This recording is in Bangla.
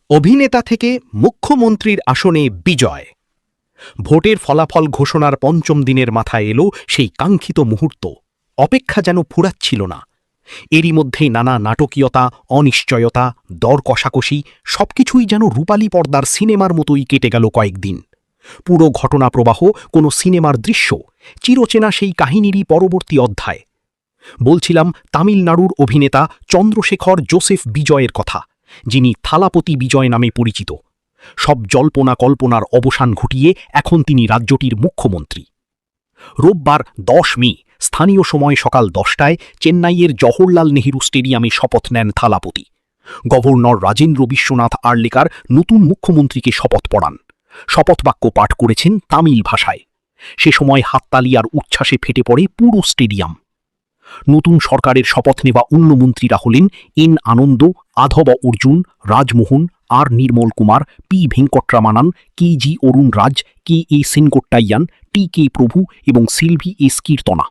অভিনেতা থেকে মুখ্যমন্ত্রীর আসনে বিজয়। ভোটের ফলাফল ঘোষণার পঞ্চম দিনের মাথায় এলো সেই কাঙ্ক্ষিত মুহূর্ত। অপেক্ষা যেন ফুরাচ্ছিল না। এরই মধ্যেই নানা নাটকীয়তা, অনিশ্চয়তা, দর কষাকষি সবকিছুই যেন রূপালী পর্দার সিনেমার মতোই কেটে গেল কয়েকদিন। পুরো ঘটনা প্রবাহ কোনো সিনেমার দৃশ্য, চিরচেনা সেই কাহিনীরই পরবর্তী অধ্যায়। বলছিলাম তামিলনাড়ুর অভিনেতা চন্দ্রশেখর জোসেফ বিজয়ের কথা, যিনি থালাপতি বিজয় নামে পরিচিত। সব জল্পনা কল্পনার অবসান ঘটিয়ে এখন তিনি রাজ্যটির মুখ্যমন্ত্রী। রোববার 10 মে স্থানীয় সময় সকাল 10টায় চেন্নাইয়ের জওহরলাল নেহরু স্টেডিয়ামে শপথ নেন থালাপতি। গভর্নর রাজেন্দ্র বিশ্বনাথ আর্লেকার নতুন মুখ্যমন্ত্রীকে শপথ পড়ান। শপথবাক্য পাঠ করেছেন তামিল ভাষায়। সে সময় হাততালি আর উচ্ছ্বাসে ফেটে পড়ে পুরো স্টেডিয়াম। নতুন সরকারের শপথ নেওয়া অন্য মন্ত্রীরা হলেন এন আনন্দ, আধব অর্জুন, রাজমোহন, আর নির্মল কুমার, পি ভেঙ্কটরামানান, কে জি অরুণ রাজ, কে এ সেনকোট্টাইয়ান, টি কে প্রভু এবং সিলভি এস কীর্তনা।